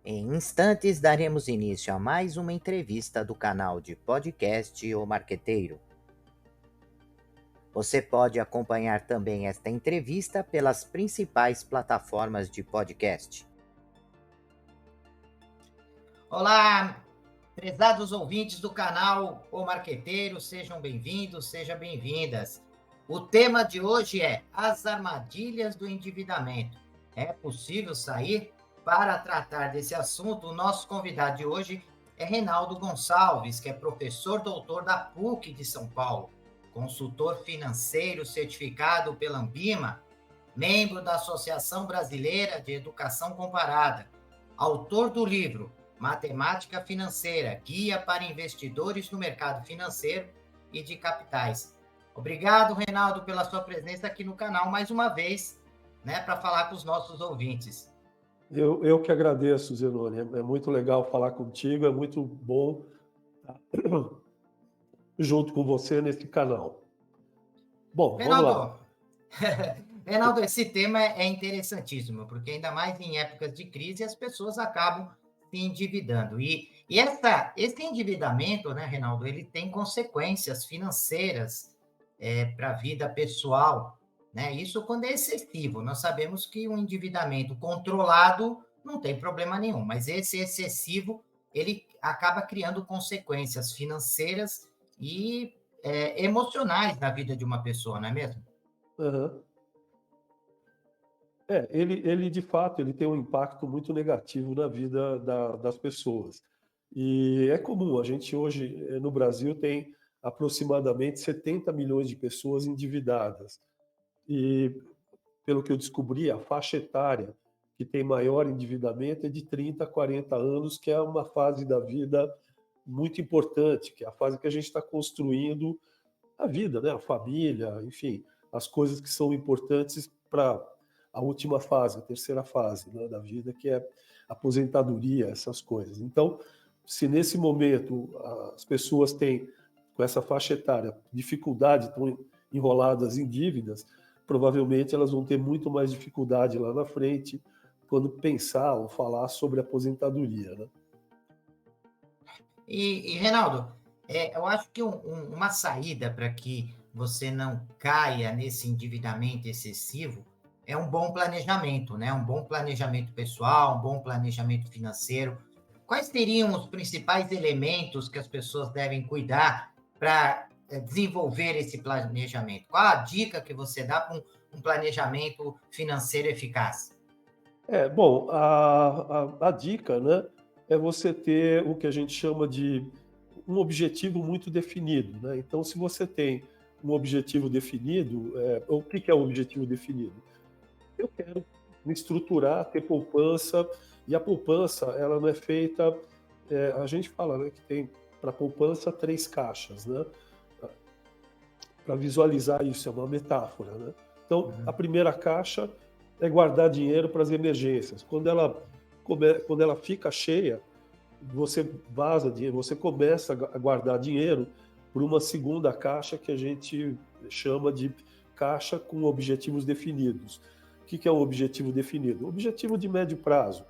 Em instantes, daremos início a mais uma entrevista do canal de podcast O Marqueteiro. Você pode acompanhar também esta entrevista pelas principais plataformas de podcast. Olá, prezados ouvintes do canal O Marqueteiro, sejam bem-vindos, sejam bem-vindas. O tema de hoje é as armadilhas do endividamento. É possível sair? Para tratar desse assunto, o nosso convidado de hoje é Reinaldo Gonçalves, que é professor doutor da PUC de São Paulo, consultor financeiro certificado pela Ambima, membro da Associação Brasileira de Educação Comparada, autor do livro Matemática Financeira, Guia para Investidores no Mercado Financeiro e de Capitais. Obrigado, Reinaldo, pela sua presença aqui no canal mais uma vez, né, para falar com os nossos ouvintes. Eu que agradeço, Zenoni. É muito legal falar contigo, é muito bom estar junto com você nesse canal. Bom, vamos lá. Reinaldo, Reinaldo, esse tema é interessantíssimo, porque ainda mais em épocas de crise as pessoas acabam se endividando. Esse endividamento, né, Reinaldo, ele tem consequências financeiras para a vida pessoal, né? Isso quando é excessivo. Nós sabemos que um endividamento controlado não tem problema nenhum, mas esse excessivo, ele acaba criando consequências financeiras e emocionais na vida de uma pessoa, não é mesmo? Aham. Ele de fato ele tem um impacto muito negativo na vida das pessoas. E é comum, a gente hoje no Brasil tem aproximadamente 70 milhões de pessoas endividadas. E pelo que eu descobri, a faixa etária que tem maior endividamento é de 30 a 40 anos, que é uma fase da vida muito importante, que é a fase que a gente está construindo a vida, né? A família, enfim, as coisas que são importantes para a última fase, a terceira fase, né, da vida, que é aposentadoria, essas coisas. Então, se nesse momento as pessoas têm, com essa faixa etária, dificuldade, estão enroladas em dívidas, provavelmente elas vão ter muito mais dificuldade lá na frente quando pensar ou falar sobre aposentadoria, né? Reinaldo, eu acho que uma saída para que você não caia nesse endividamento excessivo é um bom planejamento, né? Um bom planejamento pessoal, um bom planejamento financeiro. Quais seriam os principais elementos que as pessoas devem cuidar para desenvolver esse planejamento? Qual a dica que você dá para um planejamento financeiro eficaz? Bom, a dica, né, é você ter o que a gente chama de um objetivo muito definido, né? Então, se você tem um objetivo definido, o que é o objetivo definido? Eu quero me estruturar, ter poupança, e a poupança, ela não é feita, a gente fala, né, que tem para poupança 3 caixas, né? Para visualizar isso, é uma metáfora, né? Então, a Uhum. primeira caixa é guardar dinheiro para as emergências. Quando ela fica cheia, você vaza dinheiro, você começa a guardar dinheiro por uma segunda caixa que a gente chama de caixa com objetivos definidos. O que é um objetivo definido? Objetivo de médio prazo.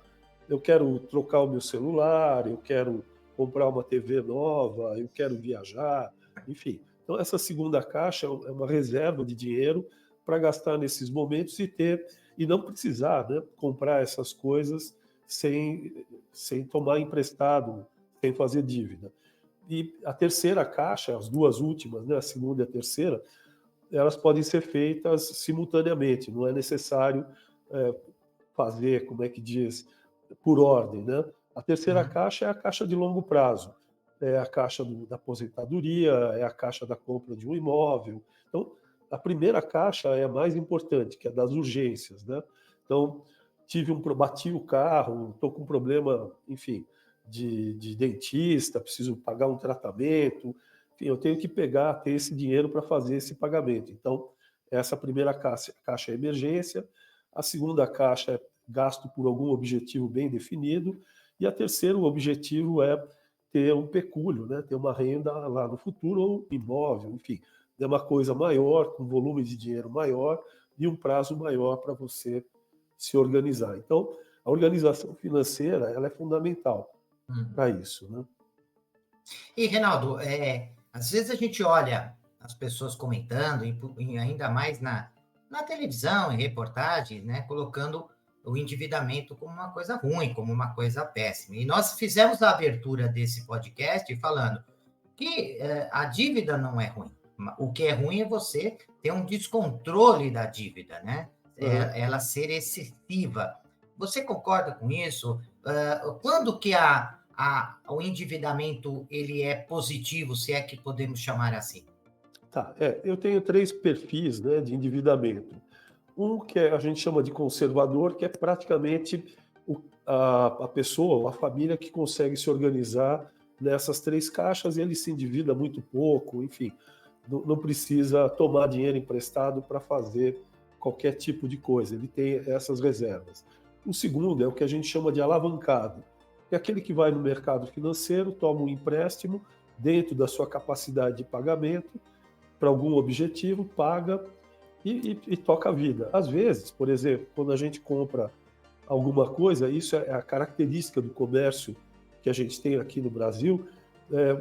Eu quero trocar o meu celular, eu quero comprar uma TV nova, eu quero viajar, enfim. Então, essa segunda caixa é uma reserva de dinheiro para gastar nesses momentos e não precisar, né, comprar essas coisas sem tomar emprestado, sem fazer dívida. E a terceira caixa, as duas últimas, né, a segunda e a terceira, elas podem ser feitas simultaneamente, não é necessário é, fazer, como é que diz, por ordem, né? A terceira Uhum. caixa é a caixa de longo prazo, é a caixa da aposentadoria, é a caixa da compra de um imóvel. Então, a primeira caixa é a mais importante, que é das urgências, né? Então, bati o carro, estou com um problema, enfim, de dentista, preciso pagar um tratamento, enfim, eu tenho que ter esse dinheiro para fazer esse pagamento. Então, essa primeira caixa é emergência, a segunda caixa é gasto por algum objetivo bem definido, e a terceiro objetivo é ter um pecúlio, né? Ter uma renda lá no futuro, ou um imóvel, enfim, é uma coisa maior, com volume de dinheiro maior e um prazo maior para você se organizar. Então, A organização financeira, ela é fundamental Hum. para isso, né? E, Reinaldo, às vezes a gente olha as pessoas comentando, e ainda mais na televisão, em reportagens, né, colocando o endividamento como uma coisa ruim, como uma coisa péssima. E nós fizemos a abertura desse podcast falando que a dívida não é ruim. O que é ruim é você ter um descontrole da dívida, né? Aham. Ela ser excessiva. Você concorda com isso? Quando que o endividamento ele é positivo, se é que podemos chamar assim? Tá, eu tenho 3 perfis, né, de endividamento. Um que a gente chama de conservador, que é praticamente a pessoa, ou a família que consegue se organizar nessas 3 caixas e ele se endivida muito pouco, enfim, não precisa tomar dinheiro emprestado para fazer qualquer tipo de coisa, ele tem essas reservas. O segundo é o que a gente chama de alavancado, que é aquele que vai no mercado financeiro, toma um empréstimo dentro da sua capacidade de pagamento para algum objetivo, paga e toca a vida. Às vezes, por exemplo, quando a gente compra alguma coisa, isso é a característica do comércio que a gente tem aqui no Brasil.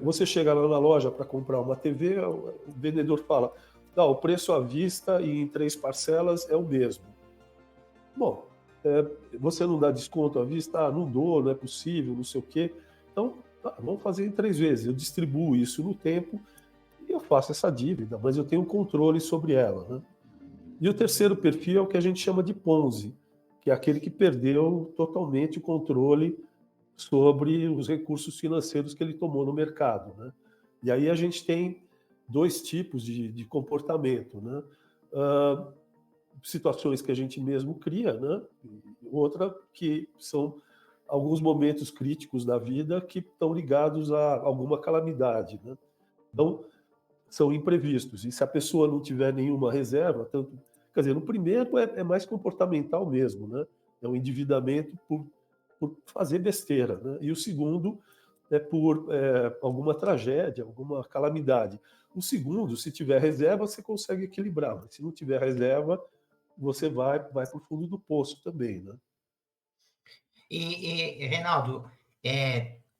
Você chega lá na loja para comprar uma TV, o vendedor fala: não, o preço à vista e em 3 parcelas é o mesmo. Bom, você não dá desconto à vista? Ah, não dou, não é possível, não sei o quê. Então, vamos fazer em 3 vezes. Eu distribuo isso no tempo e eu faço essa dívida, mas eu tenho controle sobre ela, né? E o terceiro perfil é o que a gente chama de Ponzi, que é aquele que perdeu totalmente o controle sobre os recursos financeiros que ele tomou no mercado, né? E aí a gente tem 2 tipos de comportamento, né? Uh, Situações que a gente mesmo cria, né? E outra que são alguns momentos críticos da vida que estão ligados a alguma calamidade, né? Então, são imprevistos. E se a pessoa não tiver nenhuma reserva, tanto, quer dizer, no primeiro é mais comportamental mesmo, né? É um endividamento por fazer besteira, né? E o segundo é por alguma tragédia, alguma calamidade. O segundo, se tiver reserva, você consegue equilibrar, mas se não tiver reserva, você vai para o fundo do poço também, né? Reinaldo,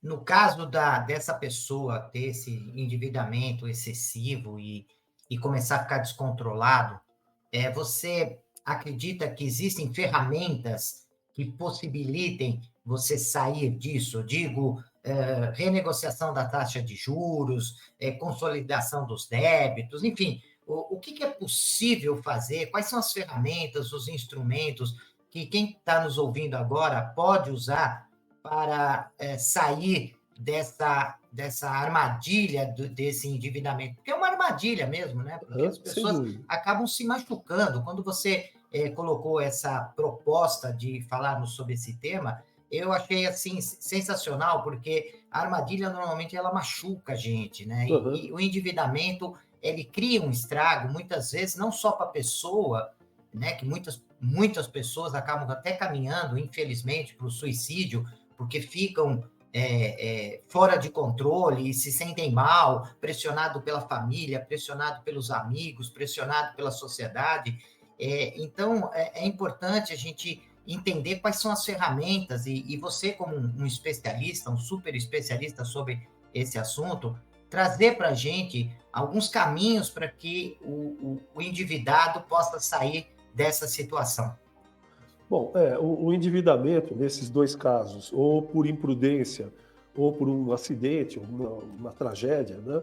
no caso dessa pessoa ter esse endividamento excessivo e começar a ficar descontrolado, você acredita que existem ferramentas que possibilitem você sair disso? Eu digo, renegociação da taxa de juros, consolidação dos débitos, enfim, o que é possível fazer? Quais são as ferramentas, os instrumentos que quem está nos ouvindo agora pode usar para sair dessa armadilha desse endividamento? Porque é uma armadilha mesmo, né? Porque as Sem pessoas dúvida. acabam se machucando. Quando você colocou essa proposta de falarmos sobre esse tema, eu achei assim sensacional, porque a armadilha normalmente ela machuca a gente, né? E Uhum. o endividamento ele cria um estrago muitas vezes não só para a pessoa, né? Que muitas pessoas acabam até caminhando, infelizmente, para o suicídio, porque ficam fora de controle e se sentem mal, pressionado pela família, pressionado pelos amigos, pressionado pela sociedade. Então, é importante a gente entender quais são as ferramentas, e você, como um especialista, um super especialista sobre esse assunto, trazer para a gente alguns caminhos para que o endividado possa sair dessa situação. Bom, o endividamento nesses 2 casos, ou por imprudência, ou por um acidente, uma tragédia, né?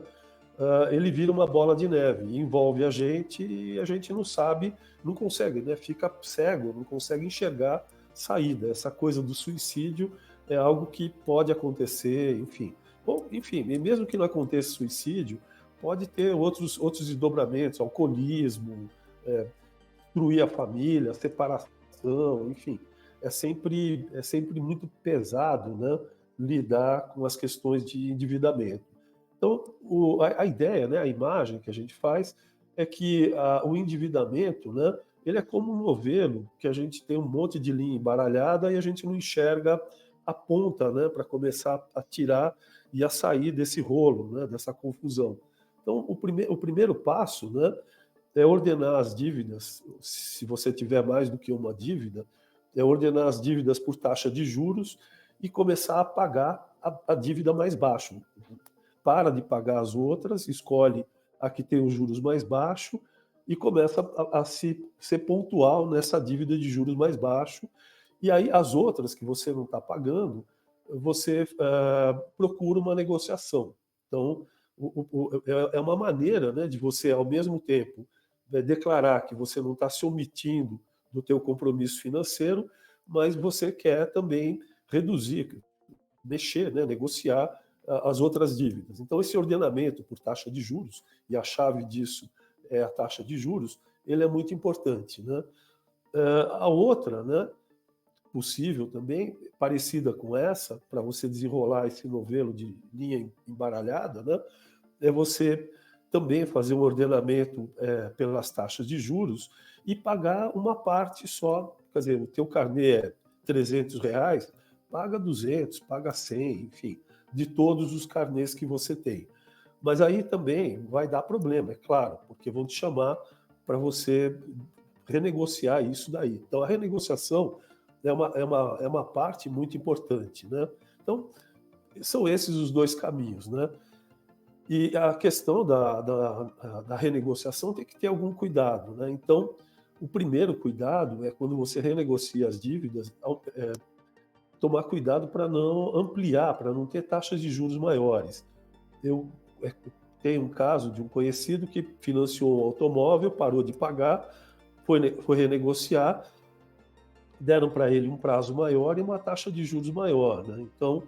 Ele vira uma bola de neve, envolve a gente e a gente não sabe, não consegue, né? Fica cego, não consegue enxergar saída. Essa coisa do suicídio é algo que pode acontecer, enfim. Ou, enfim, e mesmo que não aconteça suicídio, pode ter outros desdobramentos, alcoolismo, destruir a família, separação, enfim. É sempre muito pesado, né, lidar com as questões de endividamento. Então, a ideia, né, a imagem que a gente faz é que o endividamento, né, ele é como um novelo, que a gente tem um monte de linha embaralhada e a gente não enxerga a ponta, né, para começar a tirar e a sair desse rolo, né, dessa confusão. Então, o primeiro passo, né, ordenar as dívidas, se você tiver mais do que uma dívida, é ordenar as dívidas por taxa de juros e começar a pagar a dívida mais baixo. Para de pagar as outras, escolhe a que tem os juros mais baixos e começa a ser pontual nessa dívida de juros mais baixo. E aí as outras que você não está pagando, você procura uma negociação. Então, é uma maneira, né, de você, ao mesmo tempo, declarar que você não está se omitindo do teu compromisso financeiro, mas você quer também reduzir, mexer, né, negociar as outras dívidas. Então, esse ordenamento por taxa de juros, e a chave disso é a taxa de juros, ele é muito importante, né? A outra, né, possível também, parecida com essa, para você desenrolar esse novelo de linha embaralhada, né, é você também fazer um ordenamento pelas taxas de juros e pagar uma parte só. Quer dizer, o teu carnê é R$300, paga 200, paga 100, enfim, de todos os carnês que você tem. Mas aí também vai dar problema, é claro, porque vão te chamar para você renegociar isso daí. Então, a renegociação é uma parte muito importante, né? Então, são esses os dois caminhos, né? E a questão da renegociação tem que ter algum cuidado, né? Então, o primeiro cuidado é quando você renegocia as dívidas, tomar cuidado para não ampliar, para não ter taxas de juros maiores. Eu tenho um caso de um conhecido que financiou um automóvel, parou de pagar, foi renegociar, deram para ele um prazo maior e uma taxa de juros maior, né? Então,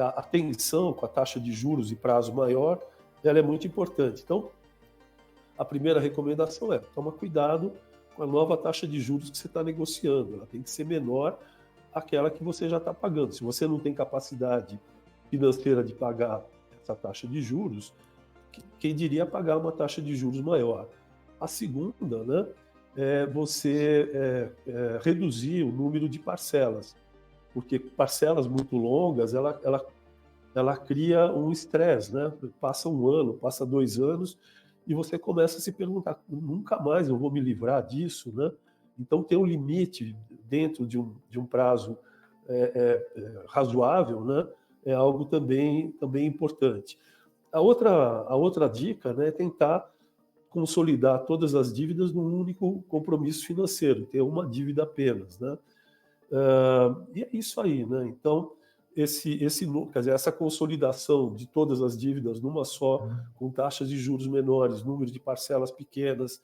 a tensão com a taxa de juros e prazo maior, ela é muito importante. Então, a primeira recomendação é toma cuidado com a nova taxa de juros que você está negociando. Ela tem que ser menor àquela que você já está pagando. Se você não tem capacidade financeira de pagar essa taxa de juros, quem diria pagar uma taxa de juros maior? A segunda, né, é você reduzir o número de parcelas, porque parcelas muito longas, ela cria um estresse, né? Passa um ano, passa 2 anos, e você começa a se perguntar, nunca mais eu vou me livrar disso, né? Então, ter um limite dentro de um prazo razoável, né, é algo também importante. A outra dica, né, é tentar consolidar todas as dívidas num único compromisso financeiro, ter uma dívida apenas, né? E é isso aí, né? Então, quer dizer, essa consolidação de todas as dívidas numa só, com taxas de juros menores, número de parcelas pequenas,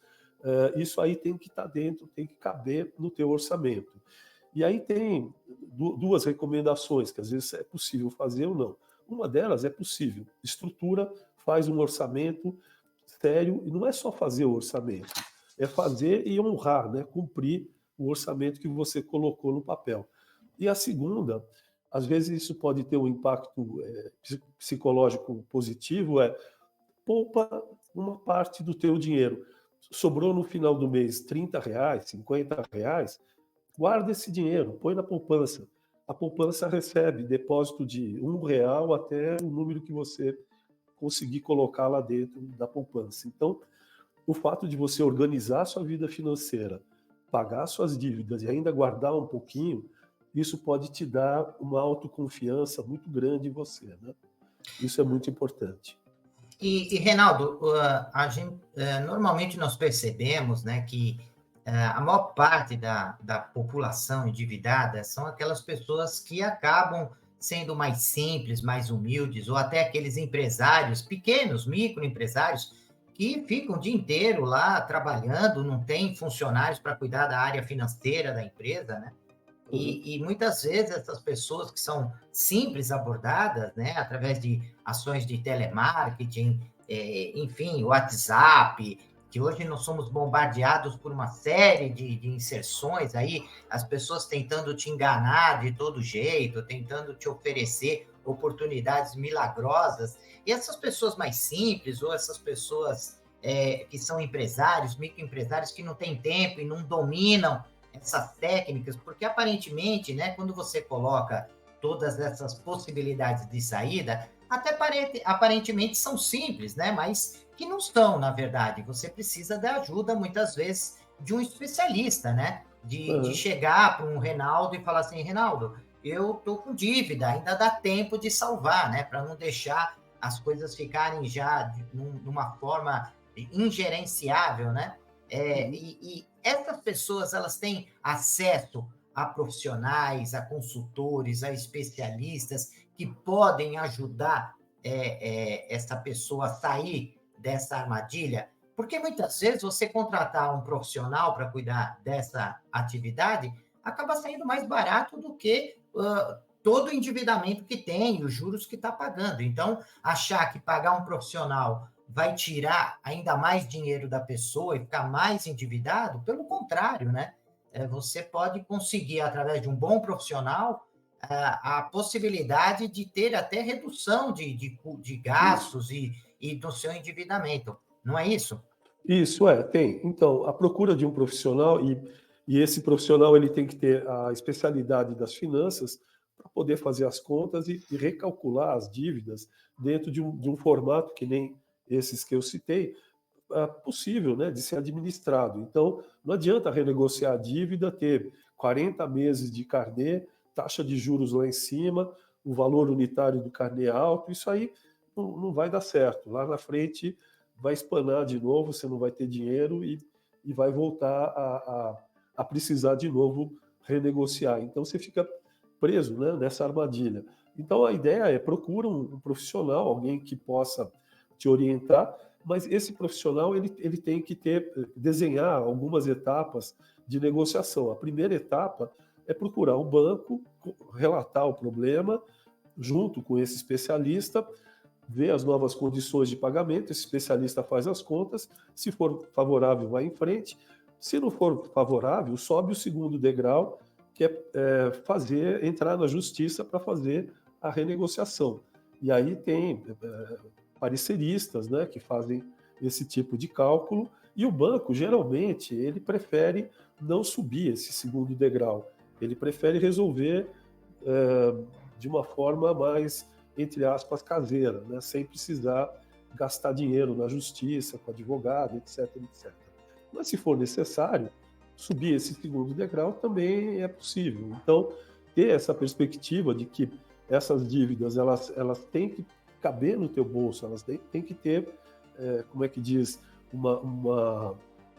isso aí tem que estar dentro, tem que caber no teu orçamento. E aí tem duas recomendações, que às vezes é possível fazer ou não. Uma delas é possível. Estrutura, faz um orçamento sério, e não é só fazer o orçamento, é fazer e honrar, né? Cumprir o orçamento que você colocou no papel. E a segunda, às vezes isso pode ter um impacto psicológico positivo, poupa uma parte do teu dinheiro. Sobrou no final do mês R$30, R$50, guarda esse dinheiro, põe na poupança. A poupança recebe depósito de R$1 até o número que você conseguir colocar lá dentro da poupança. Então, o fato de você organizar sua vida financeira, pagar suas dívidas e ainda guardar um pouquinho, isso pode te dar uma autoconfiança muito grande em você, né? Isso é muito importante. E Reinaldo, normalmente nós percebemos, né, que a maior parte da população endividada são aquelas pessoas que acabam sendo mais simples, mais humildes, ou até aqueles empresários pequenos, microempresários, que ficam o dia inteiro lá trabalhando, não tem funcionários para cuidar da área financeira da empresa, né? E muitas vezes essas pessoas que são simples abordadas, né, através de ações de telemarketing, enfim, WhatsApp, que hoje nós somos bombardeados por uma série de inserções aí, as pessoas tentando te enganar de todo jeito, tentando te oferecer oportunidades milagrosas, e essas pessoas mais simples, ou essas pessoas que são empresários, microempresários, que não têm tempo e não dominam essas técnicas, porque aparentemente, né, quando você coloca todas essas possibilidades de saída, até aparentemente são simples, né, mas que não estão, na verdade. Você precisa da ajuda, muitas vezes, de um especialista, né? de chegar para um Reinaldo e falar assim, Reinaldo, eu estou com dívida, ainda dá tempo de salvar, né? Para não deixar as coisas ficarem já numa forma ingerenciável, né? E essas pessoas, elas têm acesso a profissionais, a consultores, a especialistas que podem ajudar essa pessoa a sair dessa armadilha? Porque muitas vezes você contratar um profissional para cuidar dessa atividade acaba saindo mais barato do que todo o endividamento que tem e os juros que está pagando. Então, achar que pagar um profissional vai tirar ainda mais dinheiro da pessoa e ficar mais endividado, pelo contrário, né? Você pode conseguir, através de um bom profissional, a possibilidade de ter até redução de gastos e do seu endividamento. Não é isso? Isso, tem. Então, a procura de um profissional, e esse profissional ele tem que ter a especialidade das finanças para poder fazer as contas e recalcular as dívidas dentro de um formato que nem esses que eu citei, possível, né, de ser administrado. Então, não adianta renegociar a dívida, ter 40 meses de carnê, taxa de juros lá em cima, o valor unitário do carnê alto, isso aí não vai dar certo. Lá na frente vai espanar de novo, você não vai ter dinheiro e vai voltar a precisar de novo renegociar. Então você fica preso, né, nessa armadilha. Então a ideia é procura um profissional, alguém que possa te orientar, mas esse profissional ele tem que desenhar algumas etapas de negociação. A primeira etapa é procurar um banco, relatar o problema junto com esse especialista, ver as novas condições de pagamento, esse especialista faz as contas, se for favorável, vai em frente, se não for favorável, sobe o segundo degrau, que é entrar na justiça para fazer a renegociação. E aí tem pareceristas, né, que fazem esse tipo de cálculo, e o banco, geralmente, ele prefere não subir esse segundo degrau, ele prefere resolver de uma forma mais, entre aspas, caseira, né? Sem precisar gastar dinheiro na justiça, com advogado, etc, etc. Mas se for necessário, subir esse segundo degrau também é possível. Então, ter essa perspectiva de que essas dívidas elas têm que caber no teu bolso, elas têm que ter, como é que diz,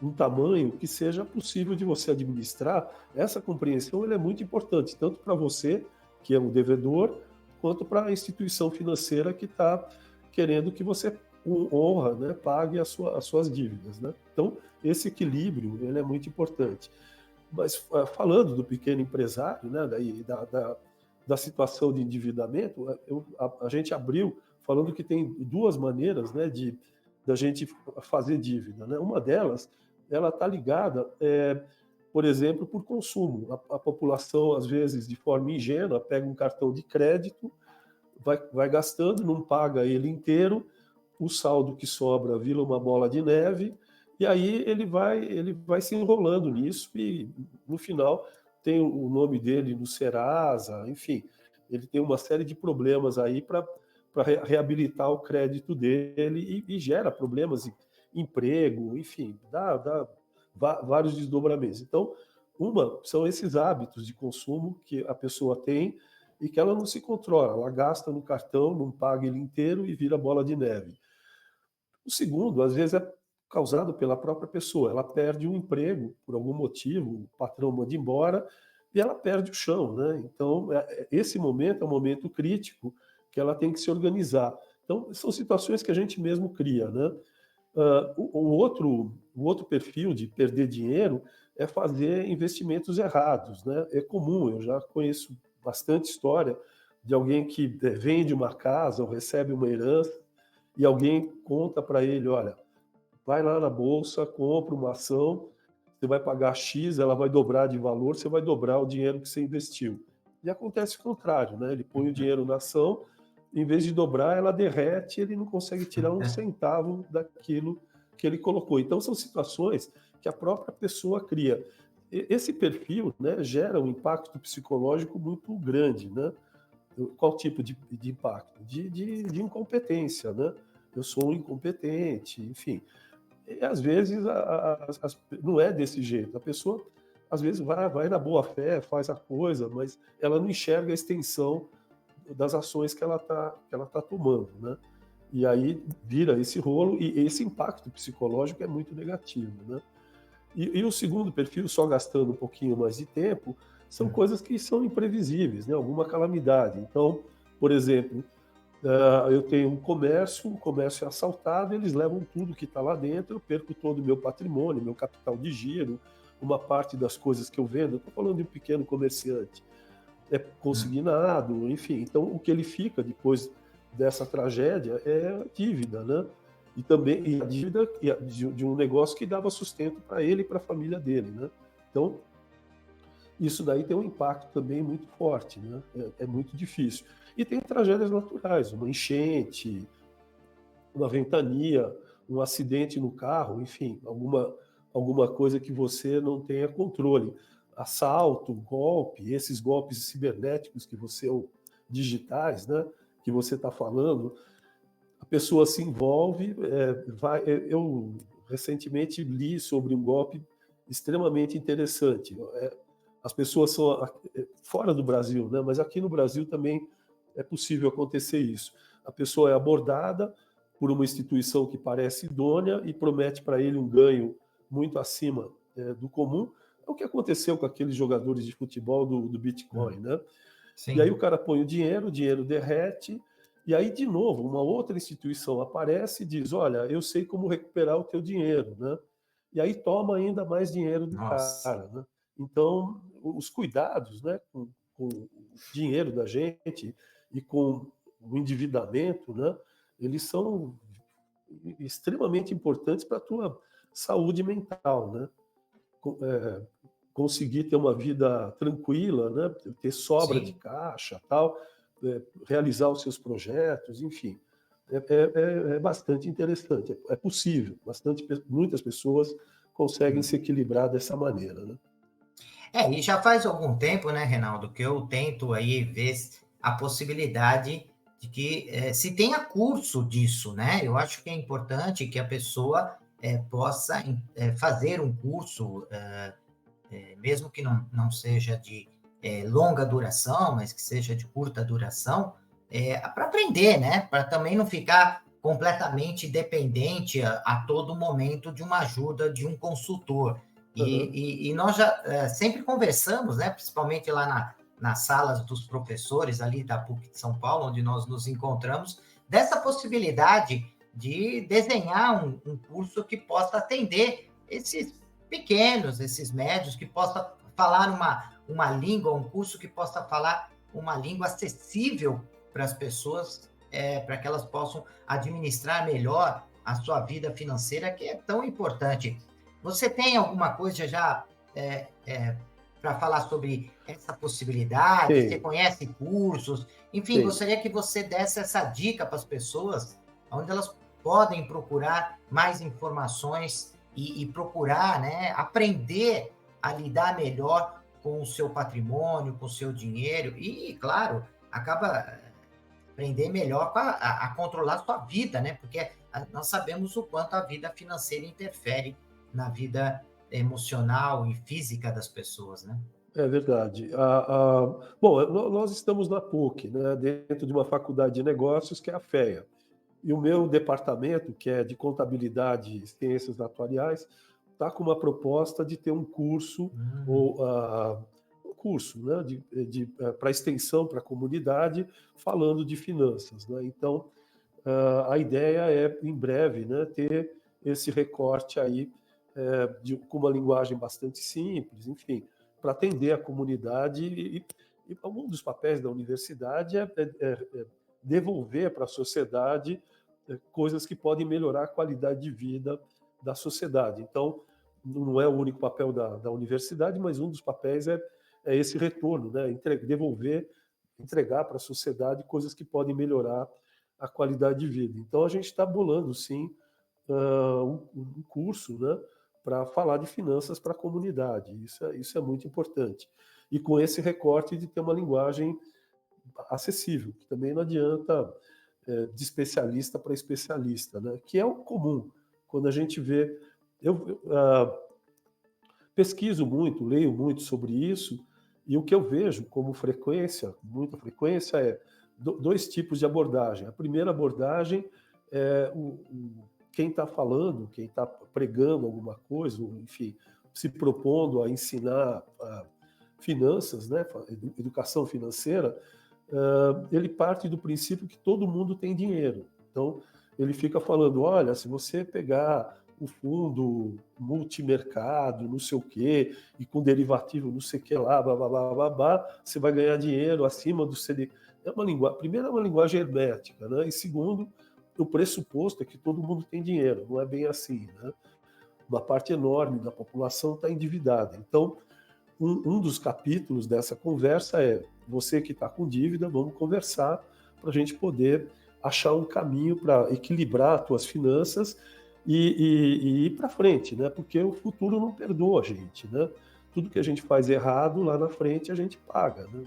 um tamanho que seja possível de você administrar. Essa compreensão ela é muito importante, tanto para você, que é um devedor, quanto para a instituição financeira que está querendo que você honra, né, pague as suas dívidas, né? Então, esse equilíbrio ele é muito importante. Mas falando do pequeno empresário, né, da situação de endividamento, a gente abriu falando que tem duas maneiras, né, da gente fazer dívida, né? Uma delas, ela está ligada, por exemplo, por consumo. A população, às vezes, de forma ingênua, pega um cartão de crédito, vai gastando, não paga ele inteiro, o saldo que sobra vira uma bola de neve, e aí ele vai se enrolando nisso, e no final tem o nome dele no Serasa, enfim, ele tem uma série de problemas aí para reabilitar o crédito dele e gera problemas, emprego, enfim, dá vários desdobramentos. Então, são esses hábitos de consumo que a pessoa tem e que ela não se controla, ela gasta no cartão, não paga ele inteiro e vira bola de neve. O segundo, às vezes, é causado pela própria pessoa, ela perde um emprego por algum motivo, o patrão manda embora e ela perde o chão, né? Então, esse momento é um momento crítico que ela tem que se organizar. Então, são situações que a gente mesmo cria, né? O outro perfil de perder dinheiro é fazer investimentos errados, né? É comum, eu já conheço bastante história de alguém que vende uma casa ou recebe uma herança e alguém conta para ele, olha, vai lá na bolsa, compra uma ação, você vai pagar X, ela vai dobrar de valor, você vai dobrar o dinheiro que você investiu. E acontece o contrário, né? Ele põe o dinheiro na ação, em vez de dobrar, ela derrete, ele não consegue tirar um centavo daquilo que ele colocou. Então, são situações que a própria pessoa cria. Esse perfil, né, gera um impacto psicológico muito grande, né? Qual tipo de impacto? De incompetência, né? Eu sou um incompetente, enfim. E, às vezes, não é desse jeito. A pessoa às vezes vai na boa fé, faz a coisa, mas ela não enxerga a extensão das ações que ela tá tomando, né? E aí vira esse rolo e esse impacto psicológico é muito negativo, né? E o segundo perfil, só gastando um pouquinho mais de tempo, são coisas que são imprevisíveis, né? Alguma calamidade. Então, por exemplo, eu tenho um comércio, o comércio é assaltado, eles levam tudo que está lá dentro, eu perco todo o meu patrimônio, meu capital de giro, uma parte das coisas que eu vendo. Estou falando de um pequeno comerciante, é consignado, enfim. Então, o que ele fica depois dessa tragédia é a dívida, né? E também a dívida de um negócio que dava sustento para ele e para a família dele, né? Então, isso daí tem um impacto também muito forte, né? É muito difícil. E tem tragédias naturais, uma enchente, uma ventania, um acidente no carro, enfim, alguma coisa que você não tenha controle. Assalto, golpe, esses golpes cibernéticos que você, ou digitais, né, que você está falando, a pessoa se envolve, eu recentemente li sobre um golpe extremamente interessante. As pessoas são fora do Brasil, né, mas aqui no Brasil também é possível acontecer isso. A pessoa é abordada por uma instituição que parece idônea e promete para ele um ganho muito acima do comum. É o que aconteceu com aqueles jogadores de futebol do Bitcoin, né? E aí Sim. o cara põe o dinheiro derrete, e aí, de novo, uma outra instituição aparece e diz, olha, eu sei como recuperar o teu dinheiro, né? E aí toma ainda mais dinheiro do Nossa. cara, né? Então, os cuidados, né, com o dinheiro da gente e com o endividamento, né, eles são extremamente importantes para a tua saúde mental, né? Conseguir ter uma vida tranquila, né? Ter sobra de Sim. caixa, tal, realizar os seus projetos, enfim. É bastante interessante, é possível. Muitas pessoas conseguem se equilibrar dessa maneira, né? E já faz algum tempo, né, Reinaldo, que eu tento aí ver a possibilidade de que se tenha curso disso, né? Eu acho que é importante que a pessoa possa fazer um curso, mesmo que não seja de longa duração, mas que seja de curta duração, para aprender, né? Para também não ficar completamente dependente a todo momento de uma ajuda de um consultor. Uhum. E nós já sempre conversamos, né? Principalmente lá nas salas dos professores ali da PUC de São Paulo, onde nós nos encontramos, dessa possibilidade de desenhar um curso que possa atender esses pequenos, esses médios, que possa falar uma língua, um curso que possa falar uma língua acessível para as pessoas, para que elas possam administrar melhor a sua vida financeira, que é tão importante. Você tem alguma coisa já para falar sobre essa possibilidade? Você Tem, conhece cursos? Enfim, tem. gostaria que você desse essa dica para as pessoas, onde elas podem procurar mais informações e procurar, né, aprender a lidar melhor com o seu patrimônio, com o seu dinheiro e, claro, acaba aprender melhor a controlar a sua vida, né? Porque nós sabemos o quanto a vida financeira interfere na vida emocional e física das pessoas, né? É verdade. Bom, nós estamos na PUC, né, dentro de uma faculdade de negócios que é a FEA. E o meu departamento, que é de contabilidade e ciências atuariais, está com uma proposta de ter um curso, ou um curso, né, para extensão para a comunidade, falando de finanças, né? Então, a ideia é, em breve, né, ter esse recorte aí com uma linguagem bastante simples, enfim, para atender a comunidade. E um dos papéis da universidade é devolver para a sociedade coisas que podem melhorar a qualidade de vida da sociedade. Então, não é o único papel da universidade, mas um dos papéis é esse retorno, né? Entregar para a sociedade coisas que podem melhorar a qualidade de vida. Então, a gente está bolando, sim, um curso, né, para falar de finanças para a comunidade. Isso é muito importante. E com esse recorte de ter uma linguagem acessível, que também não adianta de especialista para especialista, né? Que é o comum. Quando a gente vê. pesquiso muito, leio muito sobre isso, e o que eu vejo como frequência, muita frequência, é dois tipos de abordagem. A primeira abordagem é quem está falando, quem está pregando alguma coisa, ou, enfim, se propondo a ensinar finanças, né, educação financeira, ele parte do princípio que todo mundo tem dinheiro. Então, ele fica falando, olha, se você pegar o fundo multimercado, não sei o quê, e com derivativo não sei o que lá, blá, blá, blá, blá, blá, você vai ganhar dinheiro acima do CDI. Primeiro, é uma linguagem hermética, né? E segundo, o pressuposto é que todo mundo tem dinheiro, não é bem assim, né? Uma parte enorme da população está endividada. Então, um dos capítulos dessa conversa é você que está com dívida, vamos conversar para a gente poder achar um caminho para equilibrar as tuas finanças e ir para frente, né? Porque o futuro não perdoa a gente, né? Tudo que a gente faz errado lá na frente a gente paga, né?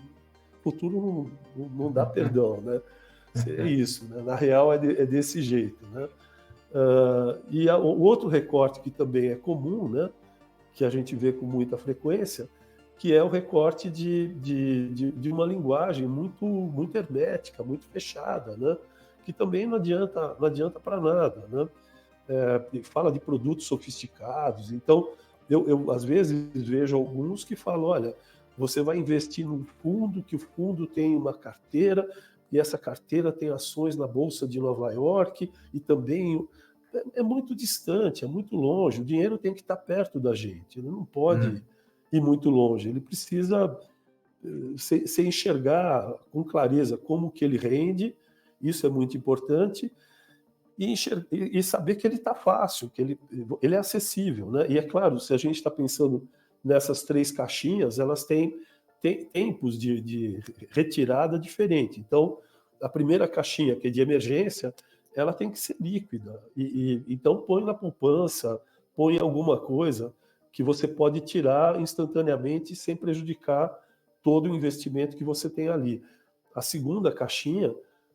O futuro não dá perdão, né? É isso, né? Na real é desse jeito, né? O outro recorte que também é comum, né? Que a gente vê com muita frequência, que é o recorte de uma linguagem muito hermética, muito fechada, né? Que também não adianta para nada, né? Fala de produtos sofisticados. Então, eu às vezes vejo alguns que falam, olha, você vai investir num fundo, que o fundo tem uma carteira, e essa carteira tem ações na Bolsa de Nova York, e também é muito distante, é muito longe. O dinheiro tem que estar perto da gente, ele não pode ir muito longe, ele precisa se enxergar com clareza como que ele rende, isso é muito importante, e saber que ele está fácil, que ele é acessível, né? E é claro, se a gente está pensando nessas 3 caixinhas, elas têm tempos de retirada diferente. Então, a primeira caixinha, que é de emergência, ela tem que ser líquida. Então, põe na poupança, põe alguma coisa que você pode tirar instantaneamente sem prejudicar todo o investimento que você tem ali. A segunda caixinha,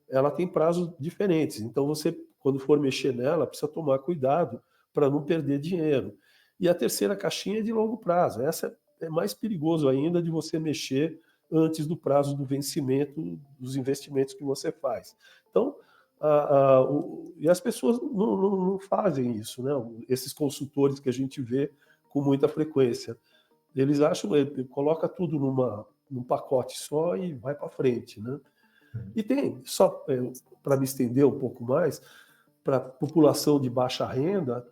ela tem prazos diferentes. Então, você, quando for mexer nela, precisa tomar cuidado para não perder dinheiro. E a terceira caixinha é de longo prazo. Essa é mais perigoso ainda de você mexer antes do prazo do vencimento dos investimentos que você faz. Então, e as pessoas não fazem isso, né? Esses consultores que a gente vê com muita frequência. Eles acham, coloca tudo num pacote só e vai para frente, né? E tem, só para me estender um pouco mais, para a população de baixa renda,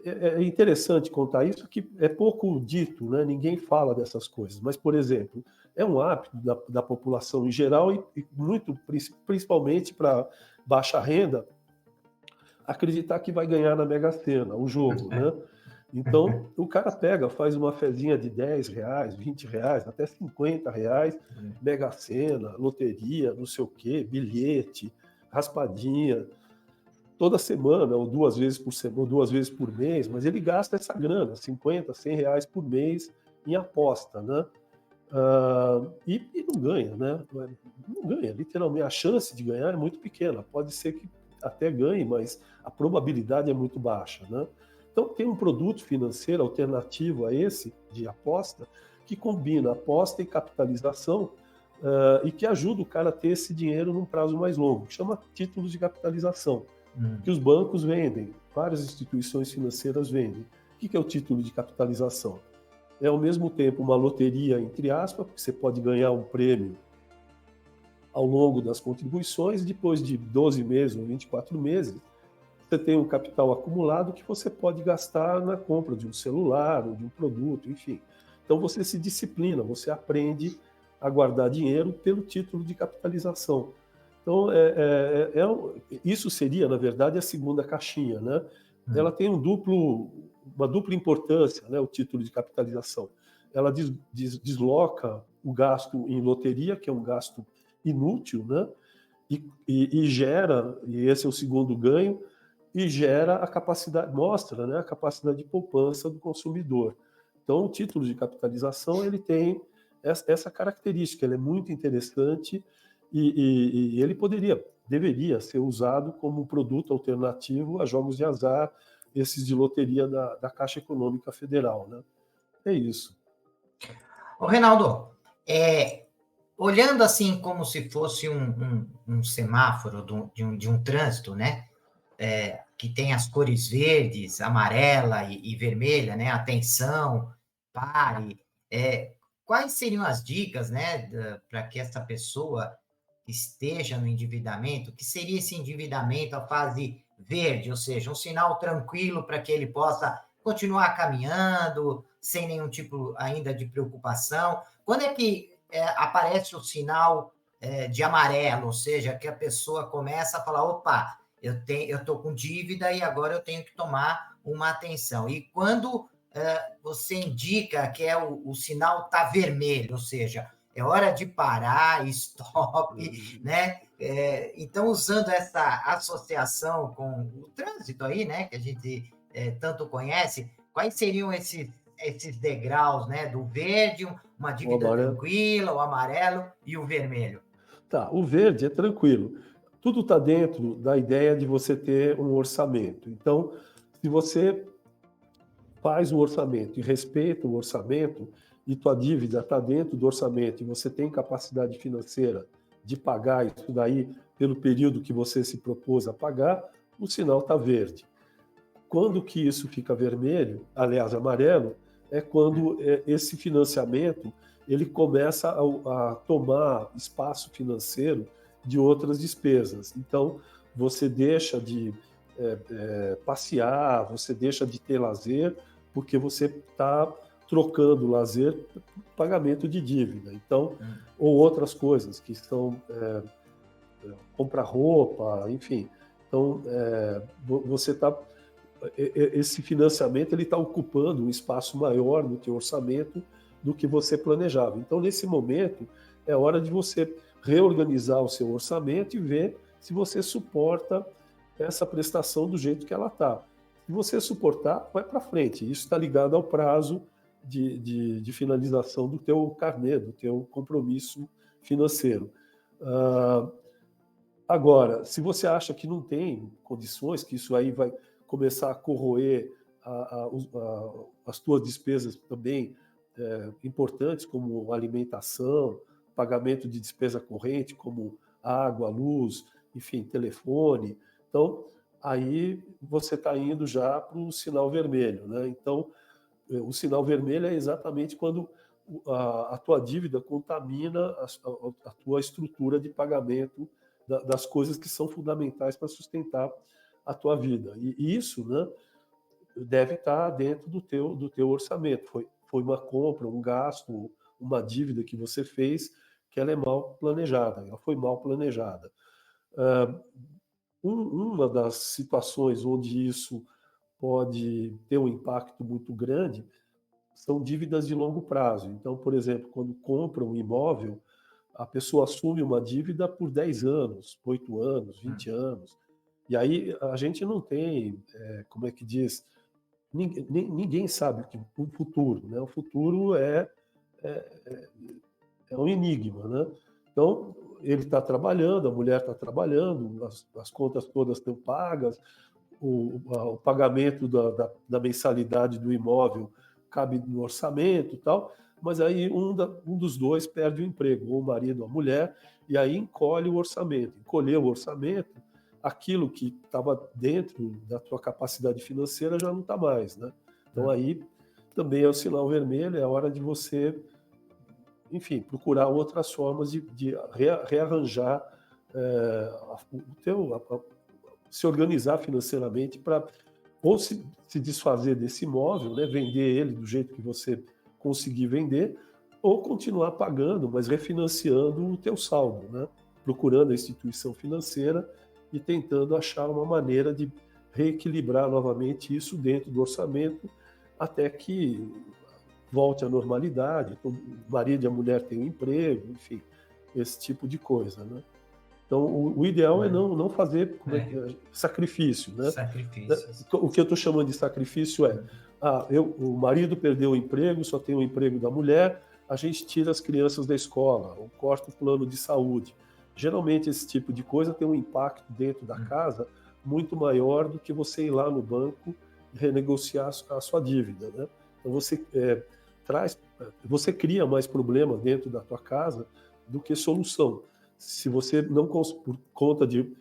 é interessante contar isso, que é pouco dito, né? Ninguém fala dessas coisas. Mas, por exemplo, é um hábito da população em geral e muito, principalmente para baixa renda, acreditar que vai ganhar na Mega Sena, o jogo, né? Então, o cara faz uma fezinha de R$10, R$20, até R$50, Mega Sena, loteria, não sei o quê, bilhete, raspadinha, toda semana, ou 2 vezes por semana, ou 2 vezes por mês, mas ele gasta essa grana, R$50, R$100 por mês em aposta, né? E não ganha, né? Não ganha, literalmente. A chance de ganhar é muito pequena. Pode ser que até ganhe, mas a probabilidade é muito baixa, né? Então, tem um produto financeiro alternativo a esse, de aposta, que combina aposta e capitalização e que ajuda o cara a ter esse dinheiro num prazo mais longo, que chama títulos de capitalização, que os bancos vendem, várias instituições financeiras vendem. O que é o título de capitalização? É, ao mesmo tempo, uma loteria, entre aspas, porque você pode ganhar um prêmio ao longo das contribuições, depois de 12 meses ou 24 meses, você tem um capital acumulado que você pode gastar na compra de um celular ou de um produto, enfim. Então você se disciplina, você aprende a guardar dinheiro pelo título de capitalização. Então, isso seria, na verdade, a segunda caixinha, né? Ela tem uma dupla importância, né, o título de capitalização. Ela desloca o gasto em loteria, que é um gasto inútil, né? E gera, e esse é o segundo ganho, e gera a capacidade, mostra, né, a capacidade de poupança do consumidor. Então, o título de capitalização ele tem essa característica, ele é muito interessante e ele deveria ser usado como um produto alternativo a jogos de azar, esses de loteria da Caixa Econômica Federal, né? É isso. Ô, Reinaldo, olhando assim como se fosse um semáforo de um trânsito, né? Que tem as cores verdes, amarela e vermelha, né? Atenção, pare. Quais seriam as dicas, né, para que essa pessoa esteja no endividamento? Que seria esse endividamento, a fase verde, ou seja, um sinal tranquilo para que ele possa continuar caminhando, sem nenhum tipo ainda de preocupação? Quando é que aparece o sinal de amarelo, ou seja, que a pessoa começa a falar, opa, eu estou com dívida e agora eu tenho que tomar uma atenção. E quando você indica que o sinal está vermelho, ou seja, é hora de parar, stop, né? Então, usando essa associação com o trânsito aí, né, que a gente tanto conhece, quais seriam esses degraus, né, do verde, uma dívida tranquila, o amarelo e o vermelho? Tá, o verde é tranquilo. Tudo está dentro da ideia de você ter um orçamento. Então, se você faz o orçamento e respeita o orçamento, e tua dívida está dentro do orçamento, e você tem capacidade financeira de pagar isso daí pelo período que você se propôs a pagar, o sinal está verde. Quando que isso fica vermelho, aliás, amarelo, é quando esse financiamento ele começa a tomar espaço financeiro de outras despesas. Então, você deixa de passear, você deixa de ter lazer, porque você está trocando lazer por pagamento de dívida. Então, ou outras coisas que são comprar roupa, enfim. Então, você está esse financiamento ele está ocupando um espaço maior no teu orçamento do que você planejava. Então, nesse momento, é hora de você reorganizar o seu orçamento e ver se você suporta essa prestação do jeito que ela está. Se você suportar, vai para frente. Isso está ligado ao prazo de finalização do teu carnê, do teu compromisso financeiro. Agora, se você acha que não tem condições, que isso aí vai começar a corroer as tuas despesas também importantes, como alimentação, pagamento de despesa corrente, como água, luz, enfim, telefone. Então, aí você está indo já para o sinal vermelho, né? Então, o sinal vermelho é exatamente quando a tua dívida contamina a tua estrutura de pagamento das coisas que são fundamentais para sustentar a tua vida. E isso, né, deve estar dentro do teu orçamento. Foi uma compra, um gasto, uma dívida que você fez que ela é mal planejada, ela foi mal planejada. Uma das situações onde isso pode ter um impacto muito grande são dívidas de longo prazo. Então, por exemplo, quando compra um imóvel, a pessoa assume uma dívida por 10 anos, 8 anos, 20 anos. E aí a gente não tem, como é que diz, ninguém sabe o futuro, né? O futuro é um enigma, né? Então, ele está trabalhando, a mulher está trabalhando, as contas todas estão pagas, o pagamento da mensalidade do imóvel cabe no orçamento e tal, mas aí um dos dois perde o emprego, ou o marido ou a mulher, e aí encolhe o orçamento. Encolheu o orçamento, aquilo que estava dentro da tua capacidade financeira já não está mais, né? Então aí também é o sinal vermelho, é a hora de você, enfim, procurar outras formas de rearranjar se organizar financeiramente para ou se desfazer desse imóvel, né, vender ele do jeito que você conseguir vender, ou continuar pagando, mas refinanciando o teu saldo, né? Procurando a instituição financeira e tentando achar uma maneira de reequilibrar novamente isso dentro do orçamento até que volte à normalidade, o marido e a mulher tenham um emprego, enfim, esse tipo de coisa, né? Então, o ideal é não fazer sacrifício, né? Sacrifícios. O que eu estou chamando de sacrifício é o marido perdeu o emprego, só tem o emprego da mulher, a gente tira as crianças da escola, ou corta o plano de saúde. Geralmente, esse tipo de coisa tem um impacto dentro da casa muito maior do que você ir lá no banco renegociar a sua dívida, né? Então você cria mais problemas dentro da tua casa do que solução. Se você não, por conta de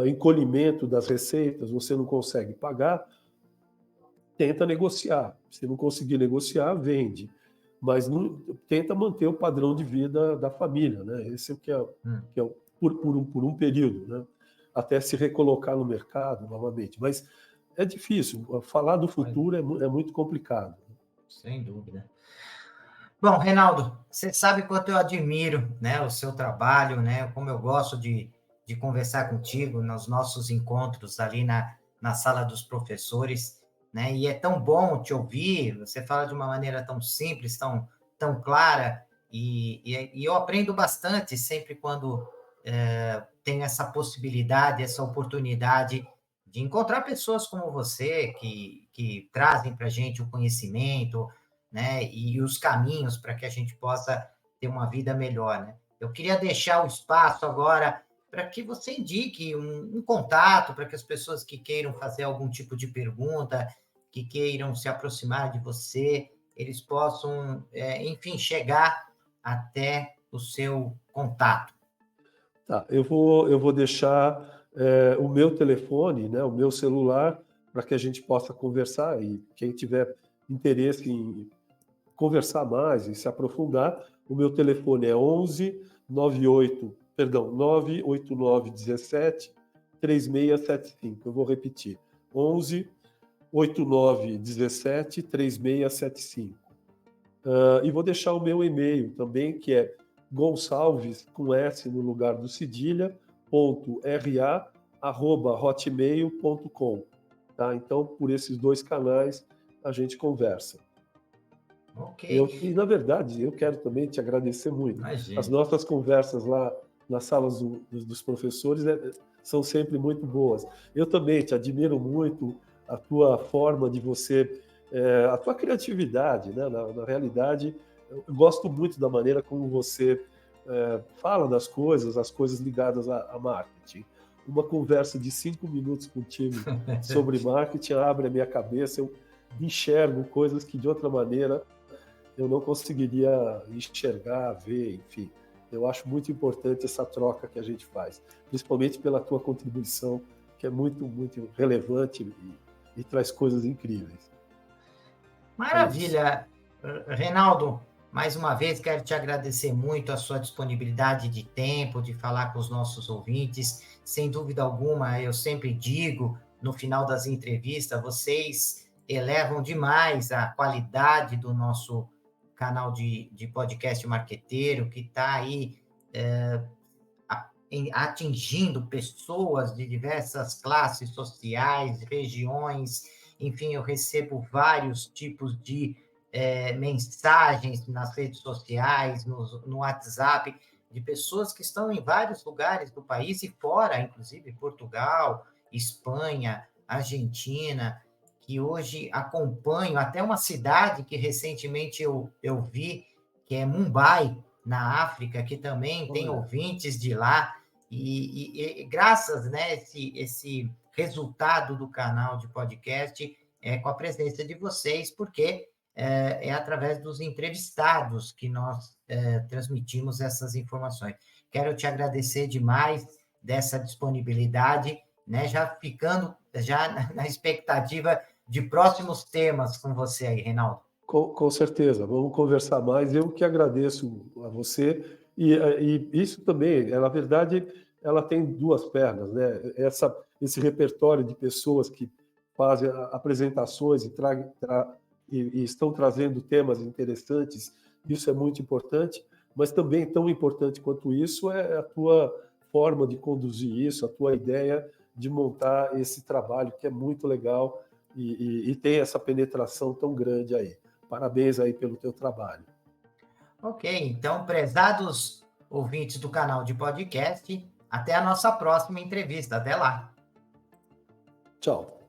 encolhimento das receitas, você não consegue pagar, tenta negociar. Se não conseguir negociar, vende. Mas não, tenta manter o padrão de vida da família, né? Esse é o que é por um período, né? Até se recolocar no mercado novamente. Mas é difícil. Falar do futuro é muito complicado. Sem dúvida. Bom, Reinaldo, você sabe quanto eu admiro, né, o seu trabalho, né, como eu gosto de conversar contigo nos nossos encontros ali na sala dos professores, né, e é tão bom te ouvir, você fala de uma maneira tão simples, tão clara, e eu aprendo bastante sempre quando tenho essa possibilidade, essa oportunidade de encontrar pessoas como você, que trazem para a gente o conhecimento, né, e os caminhos para que a gente possa ter uma vida melhor, né? Eu queria deixar o espaço agora para que você indique um contato para que as pessoas que queiram fazer algum tipo de pergunta, que queiram se aproximar de você, eles possam, enfim, chegar até o seu contato. Tá, eu vou deixar o meu telefone, né, o meu celular, para que a gente possa conversar e quem tiver interesse em conversar mais e se aprofundar, o meu telefone é 11 98, perdão, 989 17 3675. Eu vou repetir. 11 89 17 3675. E vou deixar o meu e-mail também, que é Gonçalves, com S no lugar do cedilha, .ra@hotmail.com. Tá? Então, por esses dois canais, a gente conversa. Ok. E, na verdade, eu quero também te agradecer muito. As Imagina. nossas conversas lá nas salas dos professores são sempre muito boas. Eu também te admiro muito a tua forma de você, a tua criatividade, né? Na realidade, eu gosto muito da maneira como você fala das coisas, as coisas ligadas a marketing. Uma conversa de 5 minutos contigo sobre marketing abre a minha cabeça, eu enxergo coisas que de outra maneira eu não conseguiria enxergar, ver, enfim. Eu acho muito importante essa troca que a gente faz, principalmente pela tua contribuição, que é muito, muito relevante e traz coisas incríveis. É isso. Maravilha, Reinaldo. Mais uma vez, quero te agradecer muito a sua disponibilidade de tempo, de falar com os nossos ouvintes. Sem dúvida alguma, eu sempre digo no final das entrevistas, vocês elevam demais a qualidade do nosso canal de podcast marqueteiro, que está aí atingindo pessoas de diversas classes sociais, regiões, enfim, eu recebo vários tipos de mensagens nas redes sociais, no WhatsApp, de pessoas que estão em vários lugares do país e fora, inclusive Portugal, Espanha, Argentina, que hoje acompanham até uma cidade que recentemente eu vi, que é Mumbai, na África, que também tem Olha, ouvintes de lá, e graças, né, esse resultado do canal de podcast com a presença de vocês, porque é através dos entrevistados que nós transmitimos essas informações. Quero te agradecer demais dessa disponibilidade, né, já ficando já na expectativa de próximos temas com você aí, Reinaldo. com certeza, vamos conversar mais. Eu que agradeço a você. E isso também, na verdade, ela tem duas pernas, né? Esse repertório de pessoas que fazem apresentações e estão trazendo temas interessantes, isso é muito importante, mas também tão importante quanto isso é a tua forma de conduzir isso, a tua ideia de montar esse trabalho que é muito legal e tem essa penetração tão grande aí. Parabéns aí pelo teu trabalho. Ok, então, prezados ouvintes do canal de podcast, até a nossa próxima entrevista. Até lá. Tchau.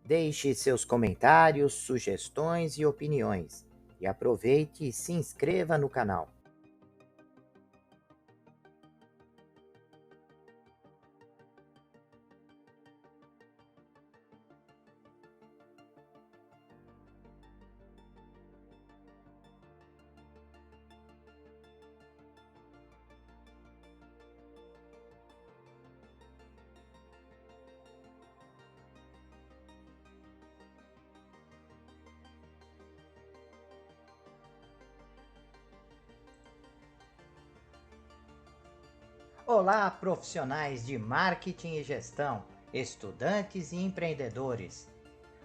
Deixe seus comentários, sugestões e opiniões. E aproveite e se inscreva no canal. Olá, profissionais de marketing e gestão, estudantes e empreendedores.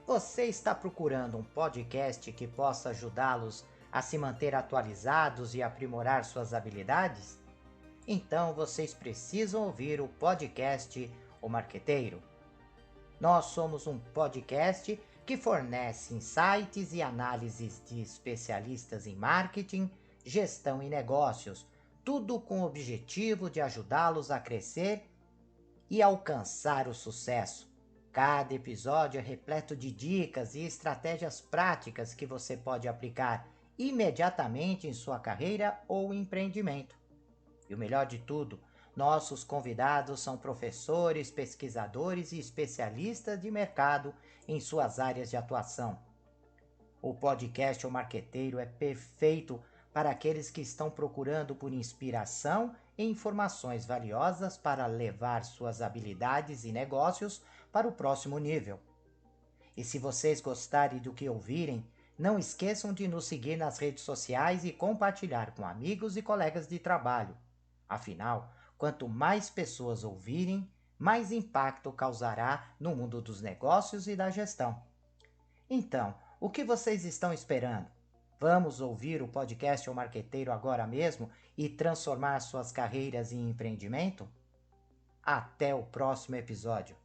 Você está procurando um podcast que possa ajudá-los a se manter atualizados e aprimorar suas habilidades? Então vocês precisam ouvir o podcast O Marqueteiro. Nós somos um podcast que fornece insights e análises de especialistas em marketing, gestão e negócios, tudo com o objetivo de ajudá-los a crescer e alcançar o sucesso. Cada episódio é repleto de dicas e estratégias práticas que você pode aplicar imediatamente em sua carreira ou empreendimento. E o melhor de tudo, nossos convidados são professores, pesquisadores e especialistas de mercado em suas áreas de atuação. O podcast O Marqueteiro é perfeito para aqueles que estão procurando por inspiração e informações valiosas para levar suas habilidades e negócios para o próximo nível. E se vocês gostarem do que ouvirem, não esqueçam de nos seguir nas redes sociais e compartilhar com amigos e colegas de trabalho. Afinal, quanto mais pessoas ouvirem, mais impacto causará no mundo dos negócios e da gestão. Então, o que vocês estão esperando? Vamos ouvir o podcast O Marqueteiro agora mesmo e transformar suas carreiras em empreendimento? Até o próximo episódio.